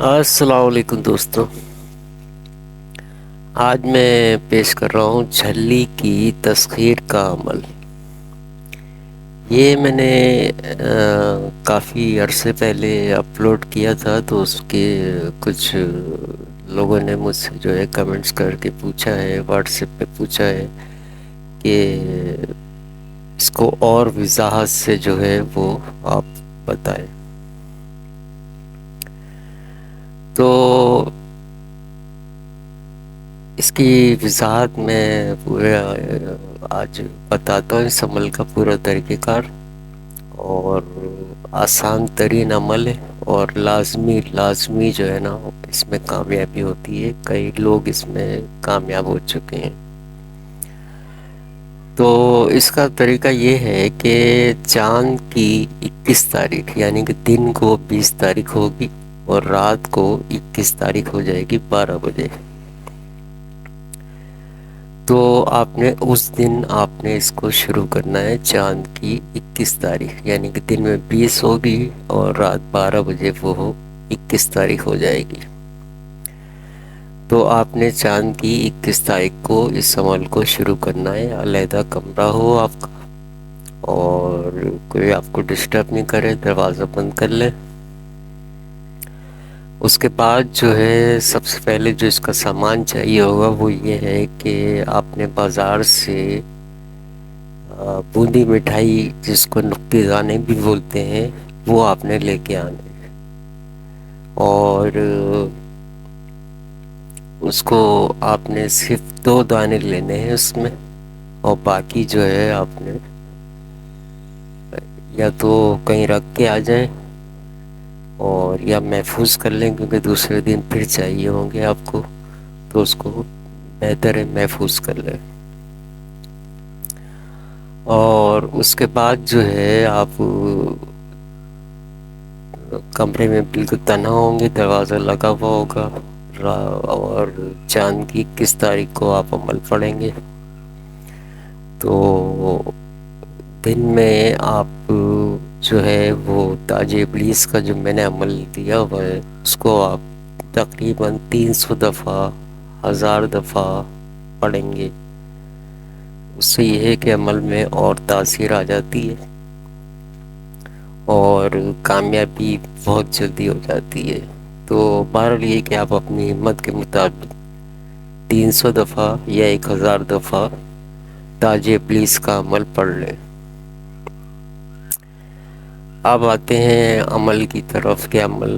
السلام علیکم دوستوں، آج میں پیش کر رہا ہوں جھلی کی تسخیر کا عمل۔ یہ میں نے کافی عرصے پہلے اپلوڈ کیا تھا، تو اس کے کچھ لوگوں نے مجھ سے جو ہے کمنٹس کر کے پوچھا ہے، واٹس ایپ پہ پوچھا ہے کہ اس کو اور وضاحت سے جو ہے وہ آپ بتائیں۔ تو اس کی وضاحت میں پورا آج بتاتا ہوں، اس عمل کا پورا طریقہ کار، اور آسان ترین عمل ہے، اور لازمی جو ہے نا اس میں کامیابی ہوتی ہے۔ کئی لوگ اس میں کامیاب ہو چکے ہیں۔ تو اس کا طریقہ یہ ہے کہ چاند کی 21 تاریخ یعنی کہ دن کو 20 تاریخ ہوگی، اور رات کو 21 تاریخ ہو جائے گی 12 بجے۔ تو اس دن آپ نے اس کو شروع کرنا ہے، چاند کی 21 تاریخ یعنی کہ دن میں 20 ہوگی اور رات 12 بجے وہ 21 تاریخ ہو جائے گی۔ تو آپ نے چاند کی 21 تاریخ کو اس عمل کو شروع کرنا ہے۔ علیحدہ کمرہ ہو آپ کا، اور کوئی آپ کو ڈسٹرب نہیں کرے، دروازہ بند کر لیں۔ اس کے بعد جو ہے سب سے پہلے جو اس کا سامان چاہیے ہوگا وہ یہ ہے کہ آپ نے بازار سے بوندی مٹھائی، جس کو نقطی دانے بھی بولتے ہیں، وہ آپ نے لے کے آنے ہیں، اور اس کو آپ نے صرف 2 دانے لینے ہیں اس میں، اور باقی جو ہے آپ نے یا تو کہیں رکھ کے آ جائیں، اور یا محفوظ کر لیں، کیونکہ دوسرے دن پھر چاہیے ہوں گے آپ کو، تو اس کو بہتر ہے محفوظ کر لیں۔ اور اس کے بعد جو ہے آپ کمرے میں بالکل تنہا ہوں گے، دروازہ لگا ہوا ہوگا، اور چاند کی 21 تاریخ کو آپ عمل پڑھیں گے۔ تو دن میں آپ جو ہے وہ تاج ابلیس کا جو میں نے عمل دیا ہوا ہے، اس کو آپ تقریباً 300 دفعہ، 1000 دفعہ پڑھیں گے۔ اس سے یہ ہے کہ عمل میں اور تاثیر آ جاتی ہے، اور کامیابی بہت جلدی ہو جاتی ہے۔ تو بہرحال یہ کہ آپ اپنی ہمت کے مطابق 300 دفعہ یا 1000 دفعہ تاج ابلیس کا عمل پڑھ لیں۔ اب آتے ہیں عمل کی طرف کہ عمل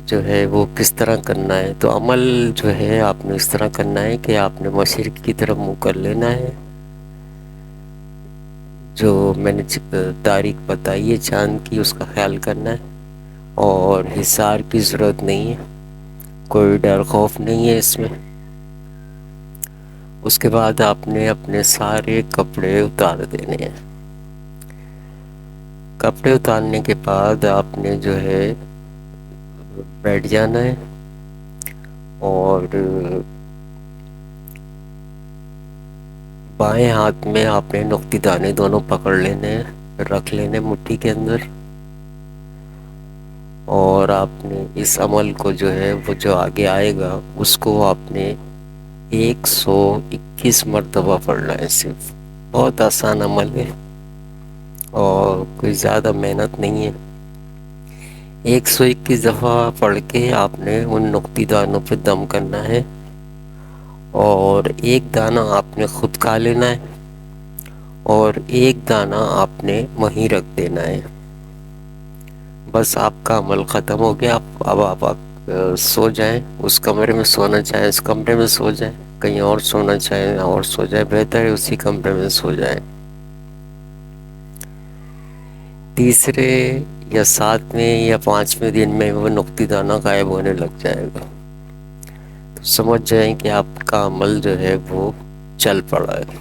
جو ہے وہ کس طرح کرنا ہے۔ تو عمل جو ہے آپ نے اس طرح کرنا ہے کہ آپ نے مشرق کی طرف منہ کر لینا ہے، جو میں نے تاریخ بتائی ہے چاند کی، اس کا خیال کرنا ہے، اور حصار کی ضرورت نہیں ہے، کوئی ڈر خوف نہیں ہے اس میں۔ اس کے بعد آپ نے اپنے سارے کپڑے اتار دینے ہیں۔ کپڑے اتارنے کے بعد آپ نے جو ہے بیٹھ جانا ہے، اور بائیں ہاتھ میں آپ نے نقطی دانے دونوں پکڑ لینے ہیں، رکھ لینے مٹھی کے اندر، اور آپ نے اس عمل کو جو ہے وہ جو آگے آئے گا اس کو آپ نے 121 مرتبہ پڑھنا ہے صرف۔ بہت آسان عمل ہے، اور کوئی زیادہ محنت نہیں ہے۔ 121 دفعہ پڑھ کے آپ نے ان نقطی دانوں پہ دم کرنا ہے، اور ایک دانہ آپ نے خود کھا لینا ہے، اور ایک دانہ آپ نے وہیں رکھ دینا ہے۔ بس آپ کا عمل ختم ہو گیا۔ اب آپ سو جائیں، اس کمرے میں سونا چاہیں اس کمرے میں سو جائیں، کہیں اور سونا چاہیں اور سو جائیں، بہتر ہے اسی کمرے میں سو جائیں۔ تیسرے یا 7ویں یا 5ویں دن میں وہ نقطی دانہ غائب ہونے لگ جائے گا، تو سمجھ جائیں کہ آپ کا عمل جو ہے وہ چل پڑا ہے۔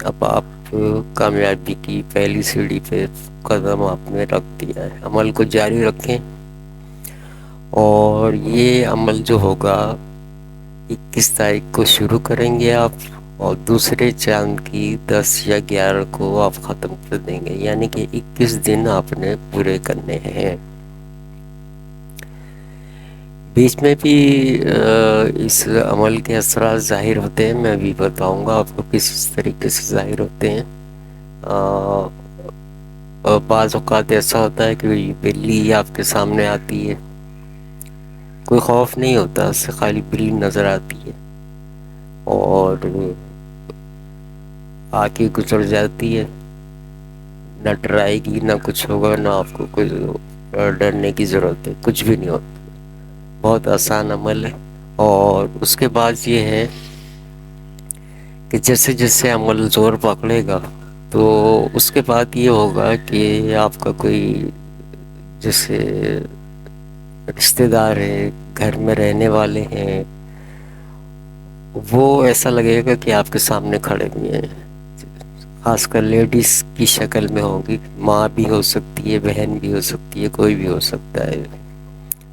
اب آپ کامیابی کی پہلی سیڑھی پہ قدم آپ نے رکھ دیا ہے۔ عمل کو جاری رکھیں، اور یہ عمل جو ہوگا 21 تاریخ کو شروع کریں گے آپ، اور دوسرے چاند کی 10 یا 11 کو آپ ختم کر دیں گے، یعنی کہ 21 دن آپ نے پورے کرنے ہیں۔ بیچ میں بھی اس عمل کے اثرات ظاہر ہوتے ہیں. میں ابھی بتاؤں گا آپ کو کس طریقے سے ظاہر ہوتے ہیں. بعض اوقات ایسا ہوتا ہے کہ بلی آپ کے سامنے آتی ہے، کوئی خوف نہیں ہوتا، اس سے خالی بلی نظر آتی ہے اور آ کے گزر جاتی ہے. نہ ڈرائے گی، نہ کچھ ہوگا، نہ آپ کو کوئی ڈرنے کی ضرورت ہے، کچھ بھی نہیں ہوتا. بہت آسان عمل ہے. اور اس کے بعد یہ ہے کہ جیسے جیسے عمل زور پکڑے گا تو اس کے بعد یہ ہوگا کہ آپ کا کوئی جیسے رشتہ دار ہے، گھر میں رہنے والے ہیں، وہ ایسا لگے گا کہ آپ کے سامنے کھڑے ہوئے ہیں. خاص کر لیڈیز کی شکل میں ہوگی، ماں بھی ہو سکتی ہے، بہن بھی ہو سکتی ہے، کوئی بھی ہو سکتا ہے،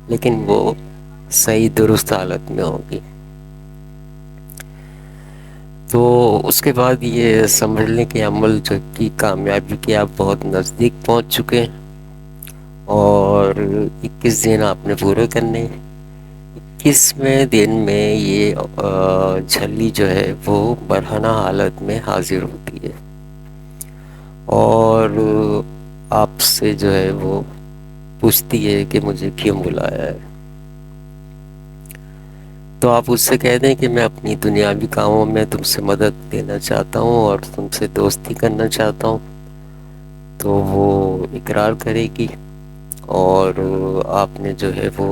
لیکن وہ صحیح درست حالت میں ہوگی. تو اس کے بعد یہ سمجھ لیں کہ عمل جو کی کامیابی کے آپ بہت نزدیک پہنچ چکے ہیں. اور 21 دن آپ نے پورے کرنے ہیں. 21ویں دن میں یہ جھلی جو ہے وہ برہنہ حالت میں حاضر ہوتی ہے اور آپ سے جو ہے وہ پوچھتی ہے کہ مجھے کیوں بلایا ہے. تو آپ اس سے کہہ دیں کہ میں اپنی دنیاوی کاموں میں تم سے مدد لینا چاہتا ہوں اور تم سے دوستی کرنا چاہتا ہوں. تو وہ اقرار کرے گی اور آپ نے جو ہے وہ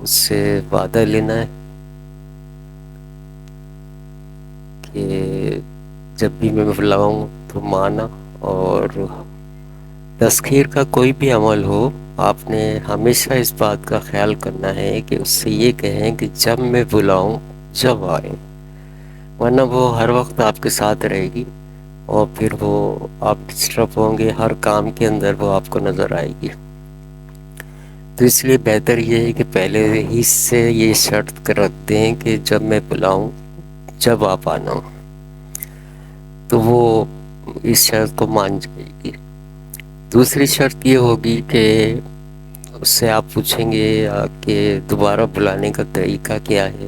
اس سے وعدہ لینا ہے کہ جب بھی میں بلاؤں تو مانا. اور تسخیر کا کوئی بھی عمل ہو، آپ نے ہمیشہ اس بات کا خیال کرنا ہے کہ اس سے یہ کہیں کہ جب میں بلاؤں جب آئے، ورنہ وہ ہر وقت آپ کے ساتھ رہے گی اور پھر وہ آپ ڈسٹرب ہوں گے، ہر کام کے اندر وہ آپ کو نظر آئے گی. تو اس لیے بہتر یہ ہے کہ پہلے ہی سے یہ شرط رکھ دیں کہ جب میں بلاؤں جب آپ آنا. تو وہ اس شرط کو مان جائے گی. دوسری شرط یہ ہوگی کہ اس سے آپ پوچھیں گے کہ دوبارہ بلانے کا طریقہ کیا ہے،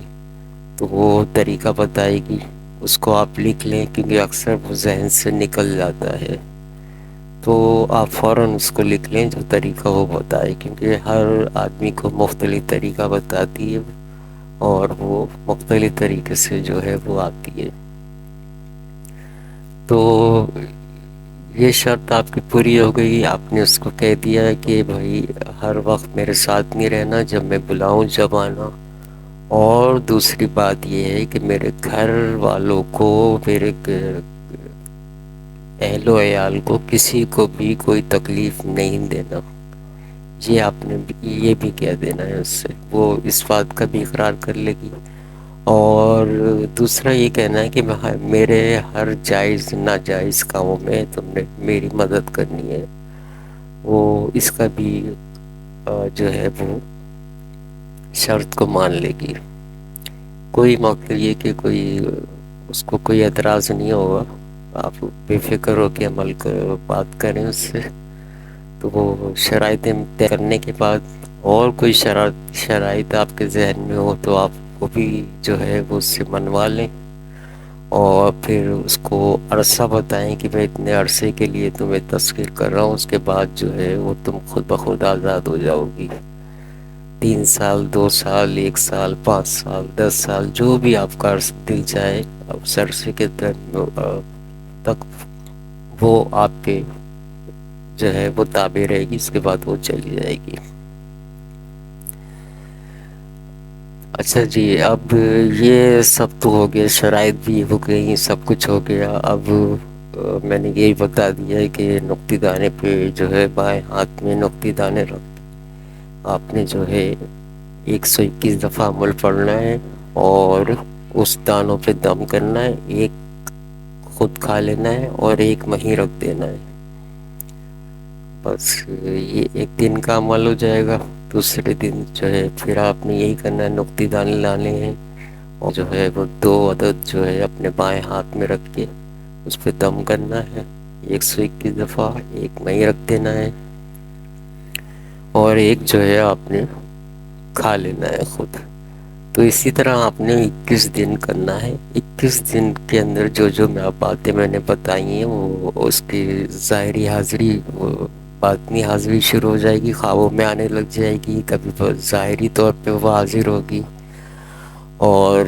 تو وہ طریقہ بتائے گی. اس کو آپ لکھ لیں کیونکہ اکثر وہ ذہن سے نکل جاتا ہے. تو آپ فوراً اس کو لکھ لیں جو طریقہ وہ بتائے، کیونکہ ہر آدمی کو مختلف طریقہ بتاتی ہے اور وہ مختلف طریقے سے جو ہے وہ آتی ہے. تو یہ شرط آپ کی پوری ہو گئی. آپ نے اس کو کہہ دیا کہ بھائی ہر وقت میرے ساتھ نہیں رہنا، جب میں بلاؤں جب آنا. اور دوسری بات یہ ہے کہ میرے گھر والوں کو، میرے اہل و عیال کو، کسی کو بھی کوئی تکلیف نہیں دینا. یہ آپ نے یہ بھی کہہ دینا ہے اس سے، وہ اس بات کا بھی اقرار کر لے گی. اور دوسرا یہ کہنا ہے کہ میرے ہر جائز ناجائز کاموں میں تم نے میری مدد کرنی ہے. وہ اس کا بھی جو ہے وہ شرط کو مان لے گی. کوئی مقصد یہ کہ کوئی اس کو کوئی اعتراض نہیں ہوگا. آپ بے فکر ہو کے عمل کر بات کریں اس سے. تو وہ شرائطیں طے کرنے کے بعد اور کوئی شرائط آپ کے ذہن میں ہو تو آپ وہ بھی جو ہے وہ اس سے منوا لیں اور پھر اس کو عرصہ بتائیں کہ میں اتنے عرصے کے لیے تمہیں تسخیر کر رہا ہوں، اس کے بعد جو ہے وہ تم خود بخود آزاد ہو جاؤ گی. 3 سال، 2 سال، 1 سال، 5 سال، 10 سال، جو بھی آپ کا دل چاہے اس عرصے کے تک وہ آپ پہ جو ہے وہ تابع رہے گی. اس کے بعد وہ چلی جائے گی. اچھا جی، اب یہ سب تو ہو گیا، شرائط بھی ہو گئی، سب کچھ ہو گیا. اب میں نے یہی بتا دیا ہے کہ نقطی دانے پہ جو ہے بائیں ہاتھ میں نقطی دانے رکھ آپ نے جو ہے 121 دفعہ عمل پڑھنا ہے اور اس دانوں پہ دم کرنا ہے. ایک خود کھا لینا ہے اور ایک وہیں رکھ دینا ہے. بس یہ ایک دن کا عمل ہو جائے گا. دوسرے دن جو ہے پھر آپ نے یہی کرنا ہے، نقطی دانے لانے ہیں اور جو ہے وہ 2 عدد جو ہے اپنے بائیں ہاتھ میں رکھ کے اس پہ دم کرنا ہے 121 دفعہ. ایک وہیں رکھ دینا ہے اور ایک جو ہے آپ نے کھا لینا ہے خود. تو اسی طرح آپ نے 21 دن کرنا ہے. 21 دن کے اندر جو باتیں میں نے بتائی ہیں وہ اس کی ظاہری حاضری، وہ باطنی حاضری شروع ہو جائے گی، خوابوں میں آنے لگ جائے گی. کبھی ظاہری طور پہ وہ حاضر ہوگی، اور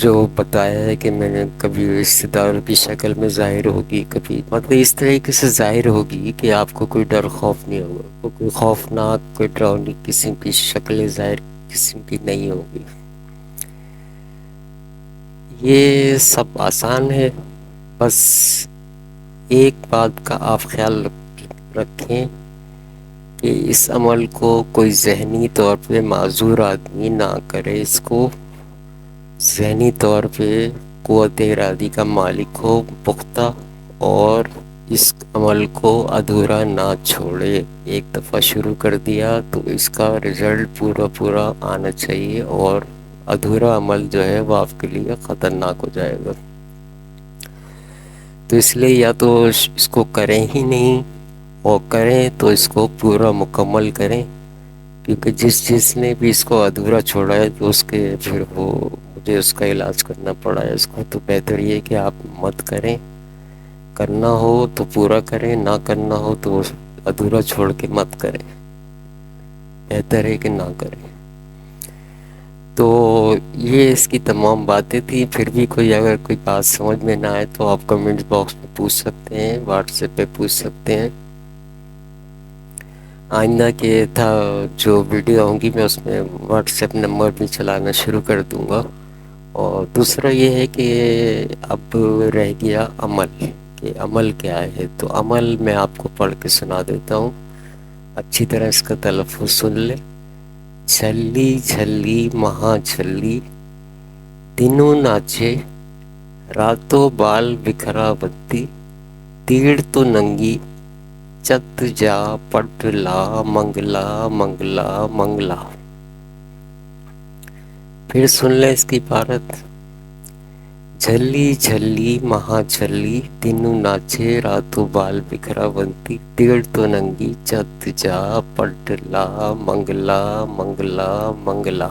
جو بتایا ہے کہ میں نے کبھی رشتے داروں کی شکل میں ظاہر ہوگی، کبھی مطلب اس طریقے سے ظاہر ہوگی کہ آپ کو کوئی ڈر خوف نہیں ہوگا، کوئی خوفناک کوئی ڈراؤنی قسم کی شکل ظاہر قسم کی نہیں ہوگی. یہ سب آسان ہے. بس ایک بات کا آپ خیال رکھیں کہ اس عمل کو کوئی ذہنی طور پہ معذور آدمی نہ کرے. اس کو ذہنی طور پہ قوت ارادی کا مالک ہو پختہ، اور اس عمل کو ادھورا نہ چھوڑے. ایک دفعہ شروع کر دیا تو اس کا رزلٹ پورا آنا چاہیے، اور ادھورا عمل جو ہے وہ آپ کے لیے خطرناک ہو جائے گا. تو اس لیے یا تو اس کو کریں ہی نہیں، اور کریں تو اس کو پورا مکمل کریں. کیونکہ جس نے بھی اس کو ادھورا چھوڑا ہے تو اس کے پھر وہ مجھے اس کا علاج کرنا پڑا ہے اس کو. تو بہتر یہ کہ آپ مت کریں. کرنا ہو تو پورا کریں، نہ کرنا ہو تو ادھورا چھوڑ کے مت کریں. بہتر ہے کہ نہ کریں. تو یہ اس کی تمام باتیں تھیں. پھر بھی اگر کوئی بات سمجھ میں نہ آئے تو آپ کمنٹس باکس میں پوچھ سکتے ہیں، واٹس ایپ پہ پوچھ سکتے ہیں. آئندہ کے جو ویڈیو ہوں گی میں اس میں واٹس ایپ نمبر بھی چلانا شروع کر دوں گا. اور دوسرا یہ ہے کہ اب رہ گیا عمل، کہ عمل کیا ہے. تو عمل میں آپ کو پڑھ کے سنا دیتا ہوں، اچھی طرح اس کا تلفظ سن لیں. جھلی جھلی مہا جھلی دنوں ناچے راتوں بال بکھرا بتی، تیڑ تو ننگی چت جا پٹ لا منگلا منگلا منگلا. پھر سن لیں اس کی عبارت. جھلی جھلی مہا جھلی دنوں ناچے راتوں بال بکھرا بنتی، تیڑ تو ننگی چت جا پٹ لا منگلا منگلا منگلا.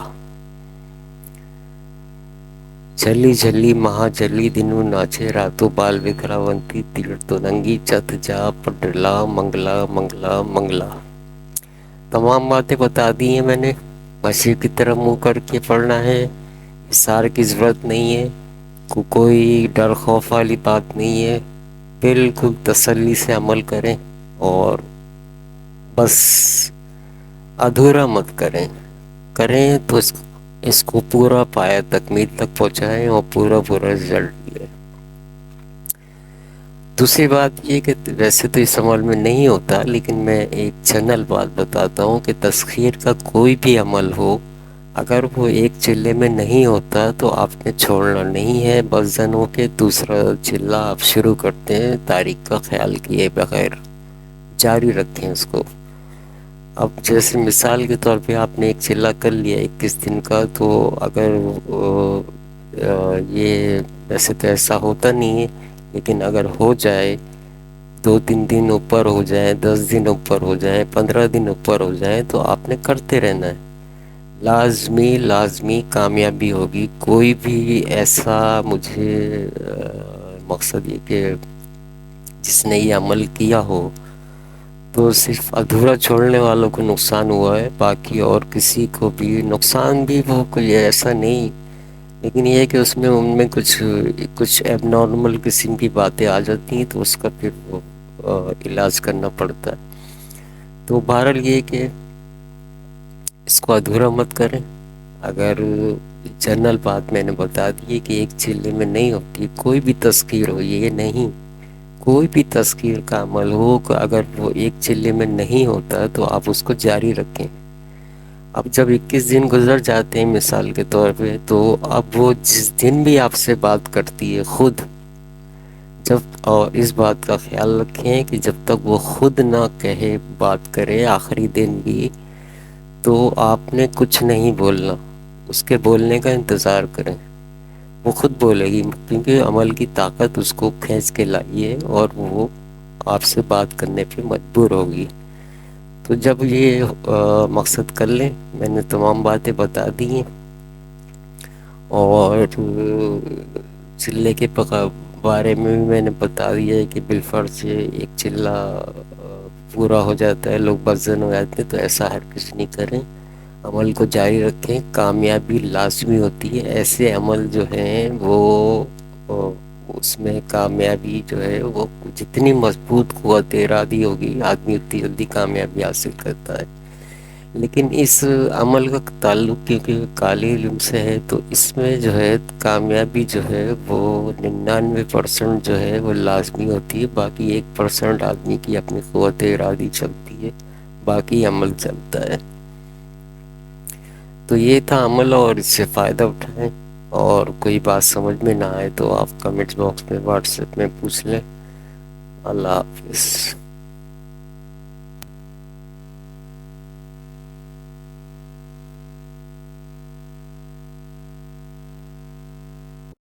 جھلی جھلی مہا جھلی دنوں ناچے راتوں بال بکھرا بنتی، تیڑ تو ننگی چت جا پٹ لا منگلا منگلا منگلا. تمام باتیں بتا دی ہیں میں نے. مشرق کی طرف منہ کر کے پڑھنا ہے. اصرار کی ضرورت نہیں ہے، کوئی ڈر خوف والی بات نہیں ہے. بالکل تسلی سے عمل کریں، اور بس ادھورا مت کریں. کریں تو اس کو پورا پایا تکمیل تک پہنچائیں، اور پورا رزلٹ لیں. دوسری بات یہ کہ ویسے تو اس عمل میں نہیں ہوتا، لیکن میں ایک جنرل بات بتاتا ہوں کہ تسخیر کا کوئی بھی عمل ہو، اگر وہ ایک چلے میں نہیں ہوتا تو آپ نے چھوڑنا نہیں ہے. بس زن ہو کے دوسرا چلہ آپ شروع کرتے ہیں تاریخ کا خیال کیے بغیر، جاری رکھیں اس کو. اب جیسے مثال کے طور پہ آپ نے ایک چلہ کر لیا 21 دن کا، تو اگر یہ ویسے تو ایسا ہوتا نہیں ہے، لیکن اگر ہو جائے 2-3 دن اوپر ہو جائیں، 10 دن اوپر ہو جائیں، 15 دن اوپر ہو جائیں، تو آپ نے کرتے رہنا ہے. لازمی کامیابی ہوگی. کوئی بھی ایسا مجھے مقصد یہ کہ جس نے یہ عمل کیا ہو تو صرف ادھورا چھوڑنے والوں کو نقصان ہوا ہے، باقی اور کسی کو بھی نقصان بھی وہ کوئی ایسا نہیں. لیکن یہ ہے کہ اس میں ان میں کچھ ایب نارمل قسم کی باتیں آ جاتی ہیں، تو اس کا پھر وہ علاج کرنا پڑتا ہے. تو بہرحال یہ کہ اس کو ادھورا مت کریں. اگر جنرل بات میں نے بتا دی ہے کہ ایک چلے میں نہیں ہوتی، کوئی بھی تذکیر ہو، یہ نہیں کوئی بھی تذکیر کا عمل ہو، اگر وہ ایک چلے میں نہیں ہوتا تو آپ اس کو جاری رکھیں. اب جب 21 دن گزر جاتے ہیں مثال کے طور پہ، تو اب وہ جس دن بھی آپ سے بات کرتی ہے خود، اور اس بات کا خیال رکھیں کہ جب تک وہ خود نہ کہے بات کرے آخری دن بھی، تو آپ نے کچھ نہیں بولنا. اس کے بولنے کا انتظار کریں. وہ خود بولے گی، کیونکہ عمل کی طاقت اس کو کھینچ کے لائی ہے، اور وہ آپ سے بات کرنے پہ مجبور ہوگی. تو جب یہ مقصد کر لیں، میں نے تمام باتیں بتا دی ہیں، اور چلے کے بارے میں بھی میں نے بتا دیا ہے کہ بالفرض ایک چلہ پورا ہو جاتا ہے، لوگ بزن ہو جاتے ہیں، تو ایسا ہرگز نہیں کریں، عمل کو جاری رکھیں، کامیابی لازمی ہوتی ہے۔ ایسے عمل جو ہیں وہ اس میں کامیابی جو ہے وہ جتنی مضبوط قوت ارادی ہوگی، آدمی اتنی جلدی کامیابی حاصل کرتا ہے۔ لیکن اس عمل کا تعلق کیونکہ کالی علم سے ہے، تو اس میں جو ہے کامیابی جو ہے وہ 99% جو ہے وہ لازمی ہوتی ہے، باقی 1% آدمی کی اپنی قوت ارادی چلتی ہے، باقی عمل چلتا ہے۔ تو یہ تھا عمل، اور اس سے فائدہ اٹھائیں، اور کوئی بات سمجھ میں نہ آئے تو آپ کمنٹس باکس میں واٹس ایپ میں پوچھ لیں۔ اللہ حافظ۔